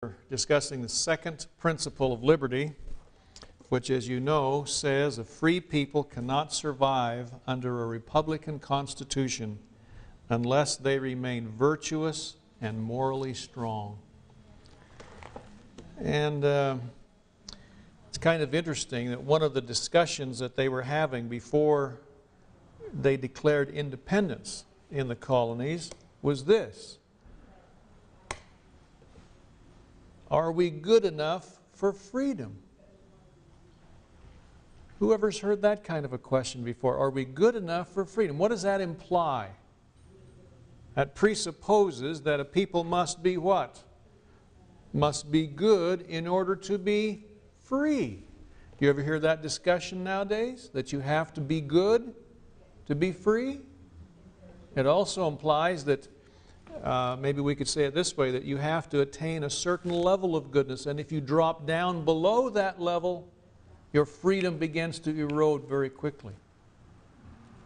We're discussing the second principle of liberty, which, as you know, says a free people cannot survive under a republican constitution unless they remain virtuous and morally strong. And it's kind of interesting that one of the discussions that they were having before they declared independence in the colonies was this: are we good enough for freedom? Whoever's heard that kind of a question before? Are we good enough for freedom? What does that imply? That presupposes that a people must be what? Must be good in order to be free. You ever hear that discussion nowadays? That you have to be good to be free? It also implies that maybe we could say it this way, that you have to attain a certain level of goodness, and if you drop down below that level, your freedom begins to erode very quickly.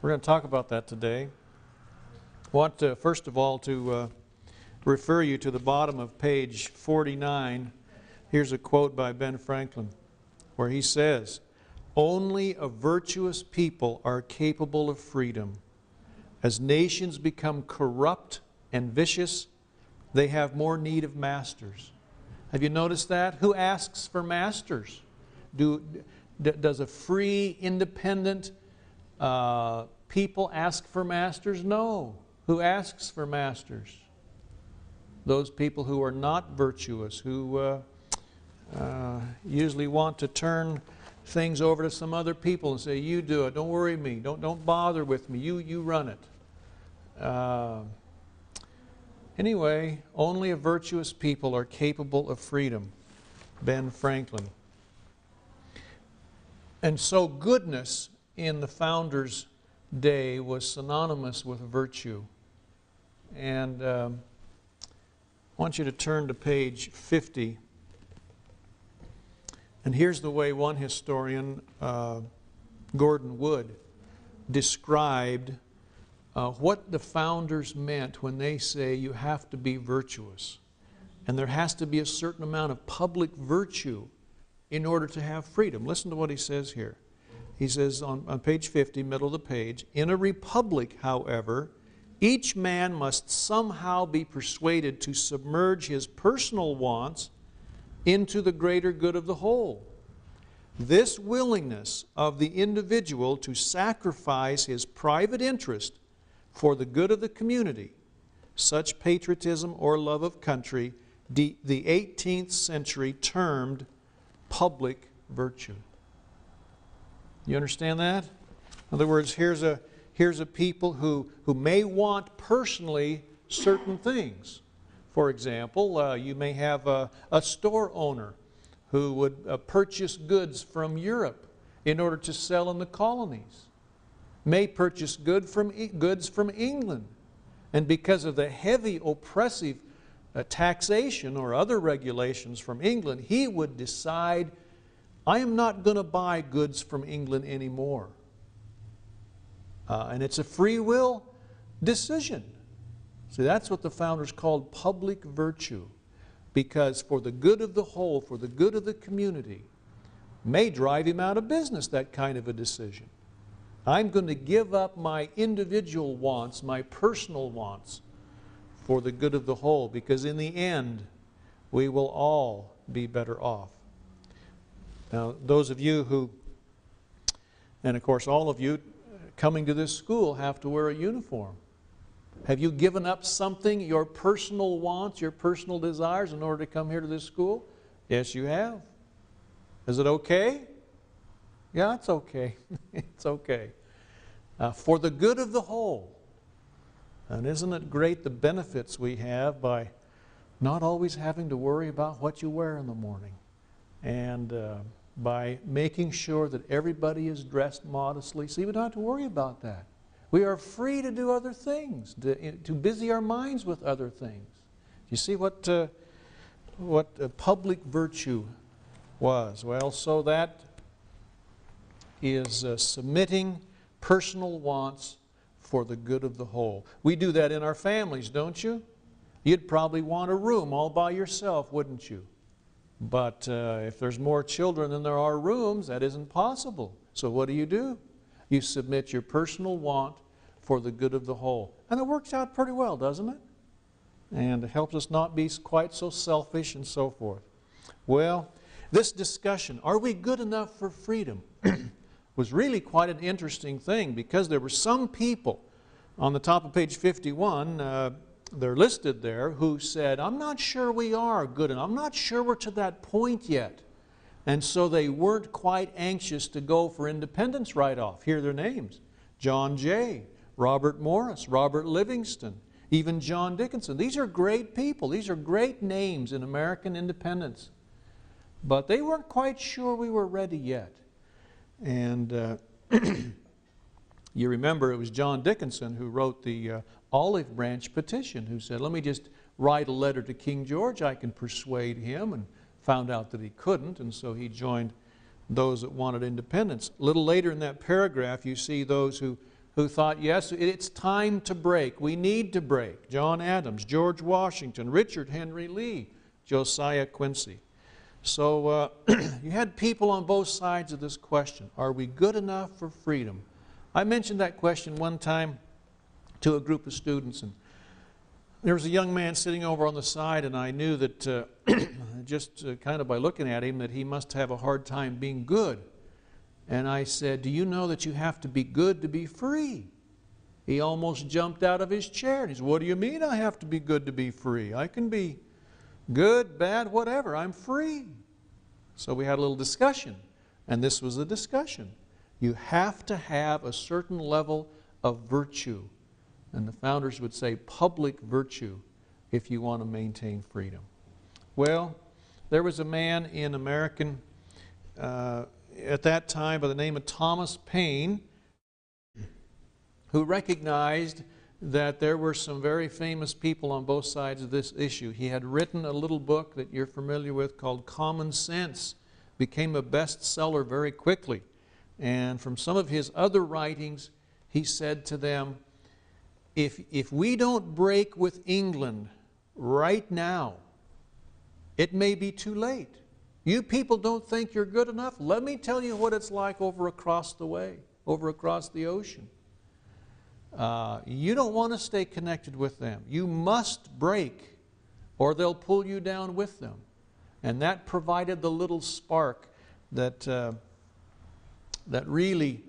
We're going to talk about that today. I want to, first of all, to refer you to the bottom of page 49. Here's a quote by Ben Franklin, where he says, "Only a virtuous people are capable of freedom. As nations become corrupt and vicious, they have more need of masters." Have you noticed that? Who asks for masters? Does a free, independent people ask for masters? No. Who asks for masters? Those people who are not virtuous, who usually want to turn things over to some other people and say, "You do it, don't worry me, don't bother with me, you run it." Anyway, only a virtuous people are capable of freedom. Ben Franklin. And so goodness in the founders' day was synonymous with virtue. And I want you to turn to page 50. And here's the way one historian, Gordon Wood, described what the founders meant when they say you have to be virtuous. And there has to be a certain amount of public virtue in order to have freedom. Listen to what he says here. He says on page 50, middle of the page, "In a republic, however, each man must somehow be persuaded to submerge his personal wants into the greater good of the whole. This willingness of the individual to sacrifice his private interest for the good of the community, such patriotism or love of country, the 18th century termed public virtue." You understand that? In other words, here's a people who may want personally certain things. For example, you may have a store owner who would purchase goods from Europe in order to sell in the colonies. May purchase goods from England. And because of the heavy oppressive taxation or other regulations from England, he would decide, I am not going to buy goods from England anymore. And it's a free will decision. See, that's what the founders called public virtue. Because for the good of the whole, for the good of the community, may drive him out of business, that kind of a decision. I'm going to give up my individual wants, my personal wants, for the good of the whole, because in the end, we will all be better off. Now, those of you who, and of course all of you coming to this school, have to wear a uniform. Have you given up something, your personal wants, your personal desires, in order to come here to this school? Yes, you have. Is it okay? Yeah, it's okay. It's okay. For the good of the whole. And isn't it great the benefits we have by not always having to worry about what you wear in the morning, and by making sure that everybody is dressed modestly, so you don't have to worry about that. We are free to do other things, to busy our minds with other things. You see what public virtue was? Well, so that is submitting personal wants for the good of the whole. We do that in our families, don't you? You'd probably want a room all by yourself, wouldn't you? But if there's more children than there are rooms, that isn't possible. So what do? You submit your personal want for the good of the whole. And it works out pretty well, doesn't it? And it helps us not be quite so selfish and so forth. Well, this discussion, are we good enough for freedom, was really quite an interesting thing, because there were some people on the top of page 51, they're listed there, who said, I'm not sure we are good enough. I'm not sure we're to that point yet. And so they weren't quite anxious to go for independence right off. Here are their names: John Jay, Robert Morris, Robert Livingston, even John Dickinson. These are great people. These are great names in American independence. But they weren't quite sure we were ready yet. And you remember it was John Dickinson who wrote the Olive Branch Petition, who said, let me just write a letter to King George. I can persuade him, and found out that he couldn't, and so he joined those that wanted independence. A little later in that paragraph, you see those who thought, yes, it's time to break. We need to break. John Adams, George Washington, Richard Henry Lee, Josiah Quincy. So you had people on both sides of this question. Are we good enough for freedom? I mentioned that question one time to a group of students, and there was a young man sitting over on the side, and I knew that just kind of by looking at him that he must have a hard time being good. And I said, do you know that you have to be good to be free? He almost jumped out of his chair. And he said, what do you mean I have to be good to be free? I can be good, bad, whatever. I'm free. So we had a little discussion, and this was the discussion. You have to have a certain level of virtue. And the founders would say public virtue if you want to maintain freedom. Well, there was a man in American at that time by the name of Thomas Paine, who recognized that there were some very famous people on both sides of this issue. He had written a little book that you're familiar with called Common Sense. Became a bestseller very quickly. And from some of his other writings, he said to them, if we don't break with England right now, it may be too late. You people don't think you're good enough? Let me tell you what it's like over across the way, over across the ocean. You don't want to stay connected with them. You must break, or they'll pull you down with them. And that provided the little spark that that really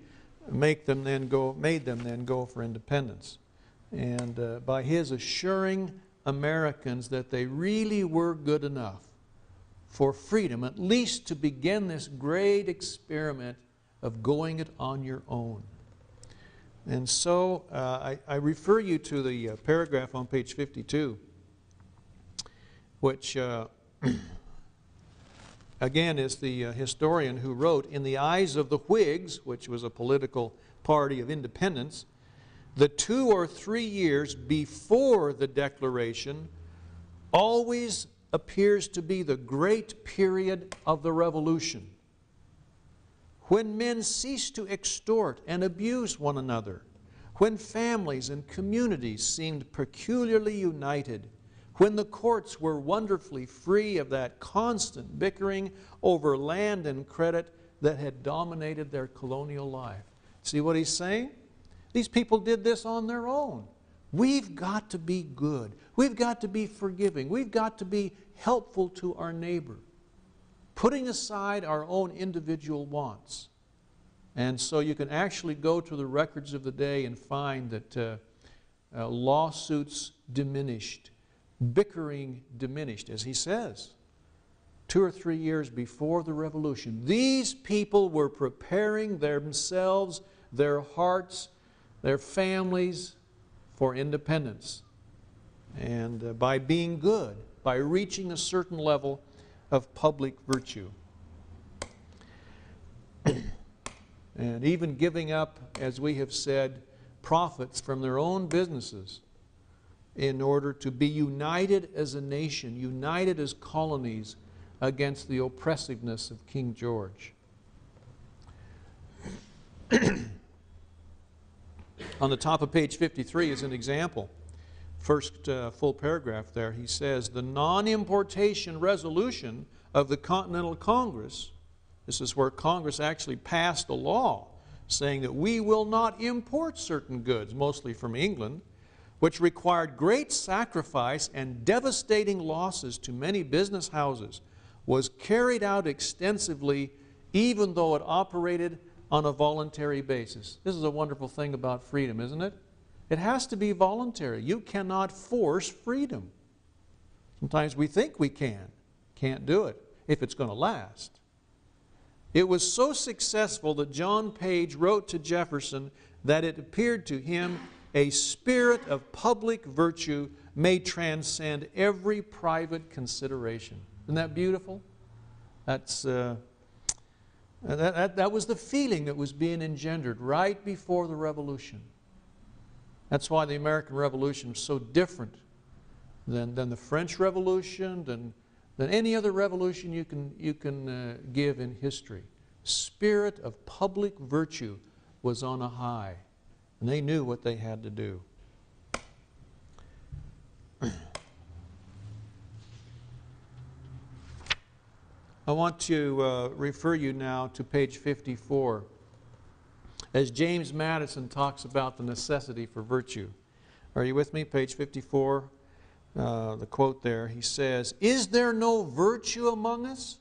made them then go for independence. And by his assuring Americans that they really were good enough for freedom, at least to begin this great experiment of going it on your own. And so I refer you to the paragraph on page 52, which again is the historian who wrote, in the eyes of the Whigs, which was a political party of independence, the 2 or 3 years before the Declaration always appears to be the great period of the Revolution, when men ceased to extort and abuse one another, when families and communities seemed peculiarly united, when the courts were wonderfully free of that constant bickering over land and credit that had dominated their colonial life. See what he's saying? These people did this on their own. We've got to be good. We've got to be forgiving. We've got to be helpful to our neighbor, putting aside our own individual wants. And so you can actually go to the records of the day and find that lawsuits diminished, bickering diminished, as he says, 2 or 3 years before the Revolution. These people were preparing themselves, their hearts, their families for independence. And by being good, by reaching a certain level of public virtue. And even giving up, as we have said, profits from their own businesses in order to be united as a nation, united as colonies against the oppressiveness of King George. On the top of page 53 is an example first full paragraph there, he says, the non-importation resolution of the Continental Congress, this is where Congress actually passed a law saying that we will not import certain goods, mostly from England, which required great sacrifice and devastating losses to many business houses, was carried out extensively even though it operated on a voluntary basis. This is a wonderful thing about freedom, isn't it? It has to be voluntary. You cannot force freedom. Sometimes we think we can. Can't do it if it's going to last. It was so successful that John Page wrote to Jefferson that it appeared to him a spirit of public virtue may transcend every private consideration. Isn't that beautiful? That was the feeling that was being engendered right before the Revolution. That's why the American Revolution was so different than the French Revolution, than any other revolution you can give in history. Spirit of public virtue was on a high, and they knew what they had to do. I want to refer you now to page 54. As James Madison talks about the necessity for virtue. Are you with me? Page 54, the quote there. He says, "Is there no virtue among us?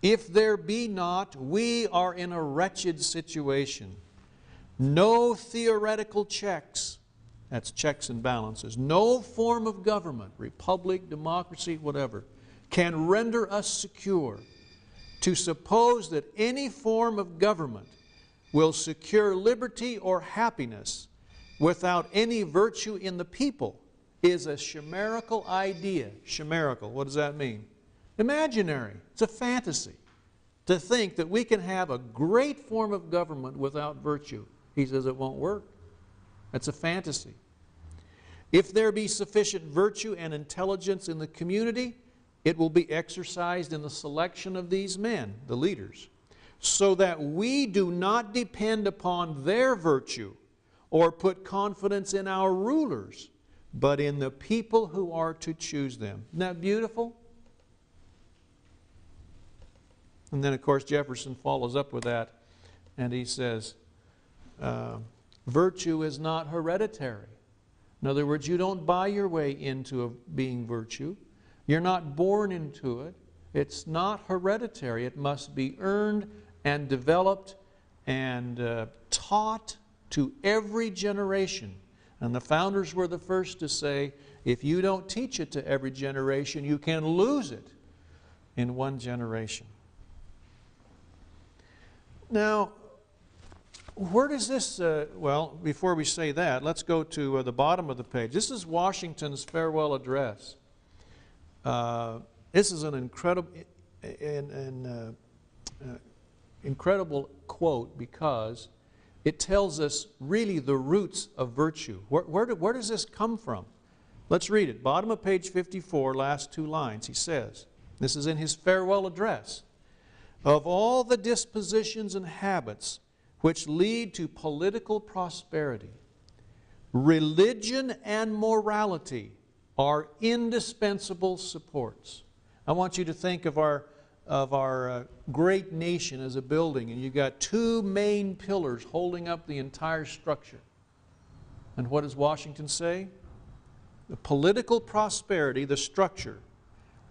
If there be not, we are in a wretched situation. No theoretical checks," that's checks and balances, "no form of government, republic, democracy, whatever, can render us secure. To suppose that any form of government will secure liberty or happiness without any virtue in the people is a chimerical idea." Chimerical, what does that mean? Imaginary. It's a fantasy to think that we can have a great form of government without virtue. He says it won't work. That's a fantasy. "If there be sufficient virtue and intelligence in the community, it will be exercised in the selection of these men, the leaders, so that we do not depend upon their virtue or put confidence in our rulers, but in the people who are to choose them." Isn't that beautiful? And then, of course, Jefferson follows up with that, and he says, virtue is not hereditary. In other words, you don't buy your way into being virtue. You're not born into it. It's not hereditary. It must be earned and developed and taught to every generation. And the founders were the first to say, if you don't teach it to every generation, you can lose it in one generation. Now, where does this, well, before we say that, let's go to the bottom of the page. This is Washington's farewell address. This is an incredible quote because it tells us really the roots of virtue. Where does this come from? Let's read it. Bottom of page 54, last two lines. He says, this is in his farewell address, "Of all the dispositions and habits which lead to political prosperity, religion and morality are indispensable supports." I want you to think of our great nation as a building, and you've got two main pillars holding up the entire structure. And what does Washington say? The political prosperity, the structure,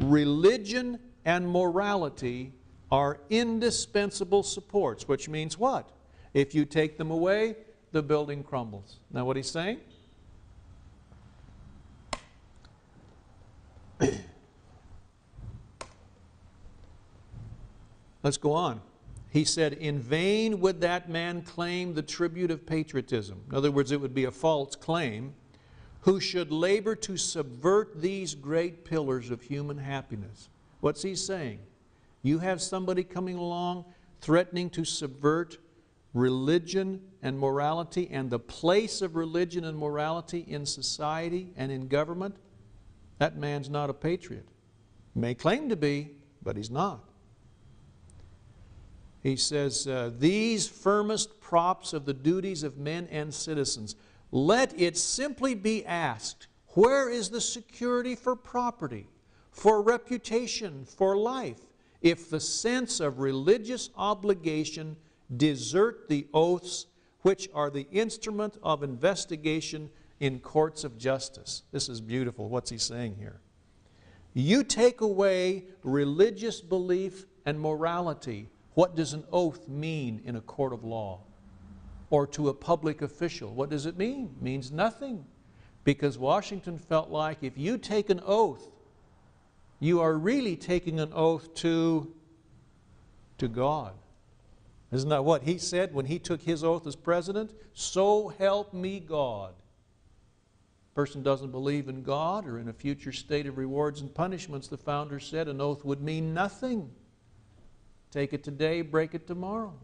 religion and morality are indispensable supports, which means what? If you take them away, the building crumbles. Now what he's saying? Let's go on. He said, "In vain would that man claim the tribute of patriotism." In other words, it would be a false claim. "Who should labor to subvert these great pillars of human happiness." What's he saying? You have somebody coming along threatening to subvert religion and morality and the place of religion and morality in society and in government, that man's not a patriot. May claim to be, but he's not. He says, "These firmest props of the duties of men and citizens, let it simply be asked, Where is the security for property, for reputation, for life, if the sense of religious obligation desert the oaths which are the instrument of investigation in courts of justice? This is beautiful. What's he saying here? You take away religious belief and morality. What does an oath mean in a court of law? Or to a public official? What does it mean? It means nothing. Because Washington felt like if you take an oath, you are really taking an oath to God. Isn't that what he said when he took his oath as president? So help me God. Person doesn't believe in God or in a future state of rewards and punishments, the founder said an oath would mean nothing. Take it today, break it tomorrow.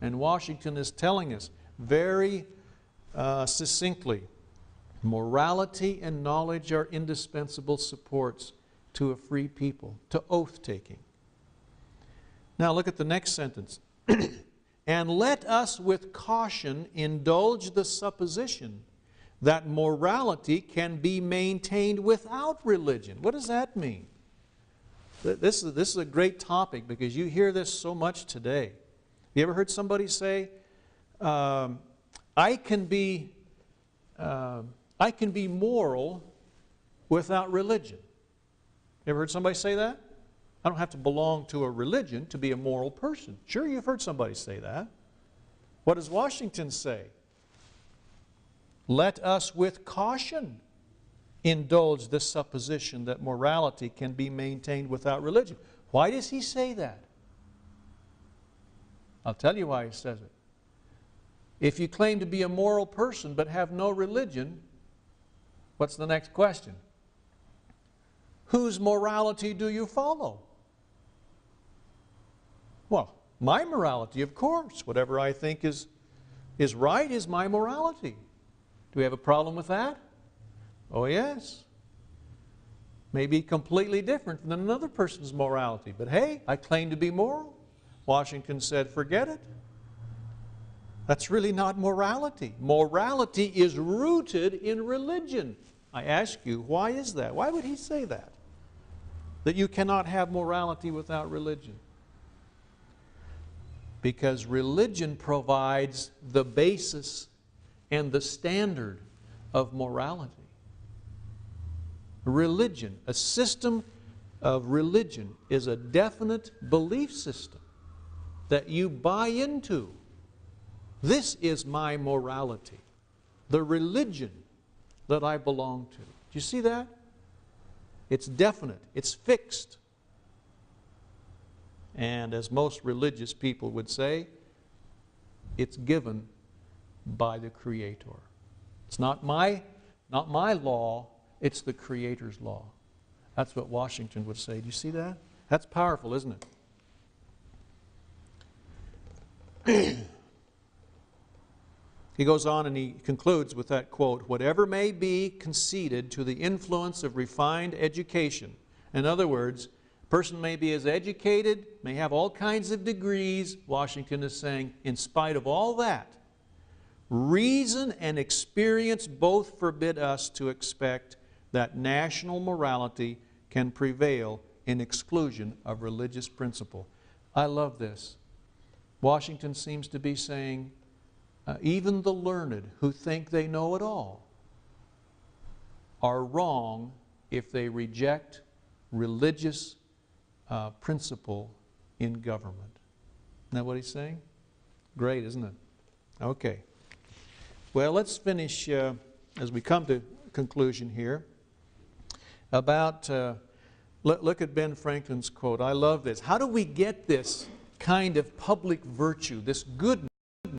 And Washington is telling us very succinctly, morality and knowledge are indispensable supports to a free people, to oath-taking. Now look at the next sentence. And let us with caution indulge the supposition that morality can be maintained without religion. What does that mean? This is a great topic because you hear this so much today. You ever heard somebody say, I can be moral without religion? You ever heard somebody say that? I don't have to belong to a religion to be a moral person. Sure, you've heard somebody say that. What does Washington say? Let us with caution indulge the supposition that morality can be maintained without religion. Why does he say that? I'll tell you why he says it. If you claim to be a moral person but have no religion, what's the next question? Whose morality do you follow? Well, my morality, of course. Whatever I think is right is my morality. Do we have a problem with that? Oh, yes. Maybe completely different than another person's morality. But hey, I claim to be moral. Washington said, forget it. That's really not morality. Morality is rooted in religion. I ask you, why is that? Why would he say that? That you cannot have morality without religion? Because religion provides the basis and the standard of morality. Religion, a system of religion, is a definite belief system that you buy into. This is my morality, the religion that I belong to. Do you see that? It's definite, it's fixed. And as most religious people would say, it's given by the Creator. It's not my law, it's the Creator's law. That's what Washington would say. Do you see that? That's powerful, isn't it? He goes on and he concludes with that quote, whatever may be conceded to the influence of refined education. In other words, a person may be as educated, may have all kinds of degrees. Washington is saying, in spite of all that, reason and experience both forbid us to expect that national morality can prevail in exclusion of religious principle. I love this. Washington seems to be saying, even the learned who think they know it all are wrong if they reject religious principle in government. Isn't that what he's saying? Great, isn't it? Okay. Well, let's finish as we come to conclusion here about, look at Ben Franklin's quote. I love this. How do we get this kind of public virtue, this goodness?